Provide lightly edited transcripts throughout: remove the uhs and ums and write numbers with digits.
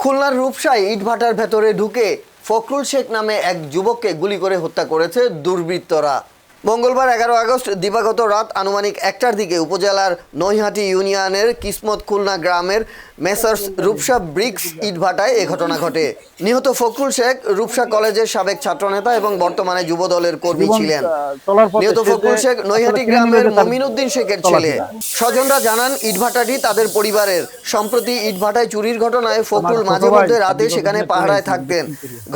খুলনার রূপসায় ইটভাটার ভেতরে ঢুকে ফখরুল শেখ নামে এক যুবককে গুলি করে হত্যা করেছে দুর্বৃত্তরা। মঙ্গলবার 11 আগস্ট দিবাগত রাত আনুমানিক 1টার দিকে উপজেলার নৈহাটি ইউনিয়নের কিসমত খুলনা গ্রামের মেসার্স রূপসা ব্রিক্স ইটভাটায় এ ঘটনা ঘটে। নিহত ফখরুল শেখ রূপসা কলেজের সাবেক ছাত্রনেতা এবং বর্তমানে যুবদলের কর্মী ছিলেন। নিহত ফখরুল শেখ নৈহাটি গ্রামের মমিনুদ্দিন শেখের ছেলে। স্বজনরা জানান ইটভাটাটি তাদের পরিবারের। সম্প্রতি ইটভাটায় চুরির ঘটনায় ফখরুল মাঝে মধ্যে রাতে সেখানে পাহারায় থাকতেন।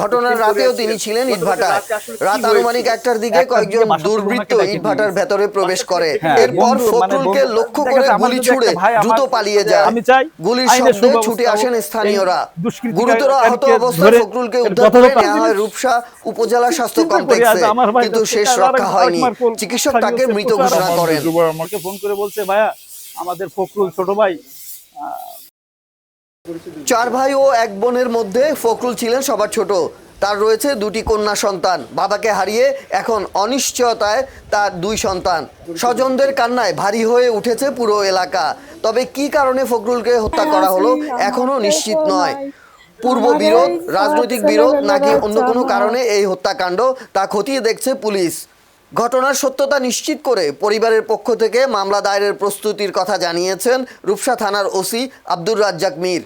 ঘটনার রাতেও তিনি ছিলেন ইটভাটায়। রাত আনুমানিক 1টার দিকে কয়েকজন দুর্বৃত্ত ইটভাটার ভেতরে প্রবেশ করে। এরপর ফখরুলকে লক্ষ্য করে গুলি ছুড়ে দ্রুত পালিয়ে যায়। গুলির শব্দে ছুটে আসেন স্থানীয়রা। গুরুতর আহত অবস্থায় ফখরুলকে উদ্ধার করে নেওয়া হয় রূপসা উপজেলা স্বাস্থ্য কমপ্লেক্সে, কিন্তু শেষ রক্ষা হয়নি। চিকিৎসক তাকে মৃত ঘোষণা করেন। আমাকে ফোন করে বলছে, ভাইয়া আমাদের ফখরুল ছোট ভাই। 4 ভাই ও 1 বোনের মধ্যে ফখরুল ছিলেন সবার ছোট। তার রয়েছে 2টি কন্যা সন্তান। বাবাকে হারিয়ে এখন অনিশ্চয়তায় তার 2 সন্তান। স্বজনদের কান্নায় ভারী হয়ে উঠেছে পুরো এলাকা। তবে কি কারণে ফখরুলকে হত্যা করা হলো এখনো নিশ্চিত নয়। পূর্ব বিরোধ, রাজনৈতিক বিরোধ নাকি অন্য কোনো কারণে এই হত্যাকাণ্ড তা খতিয়ে দেখছে পুলিশ। ঘটনার সত্যতা নিশ্চিত করে পরিবারের পক্ষ থেকে মামলা দায়েরের প্রস্তুতির কথা জানিয়েছেন রূপসা থানার ওসি আব্দুর রাজ্জাক মীর।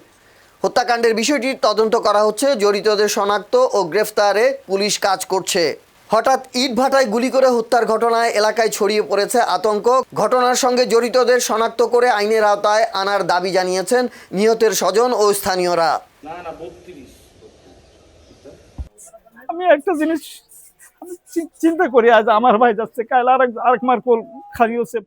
হত্যাকাণ্ডের বিষয়টি তদন্ত করা হচ্ছে। জড়িতদের শনাক্ত ও গ্রেফতারে পুলিশ কাজ করছে। হঠাৎ ইটভাটায় গুলি করে হত্যার ঘটনায় এলাকায় ছড়িয়ে পড়েছে আতঙ্ক। ঘটনার সঙ্গে জড়িতদের শনাক্ত করে আইনের আওতায় আনার দাবি জানিয়েছেন নিহতের স্বজন ও স্থানীয়রা। আমি একটা জিনিস চিন্তা করি, আজ আমার ভাই যাচ্ছে, কাল আরেক মার কোল খালি হচ্ছে।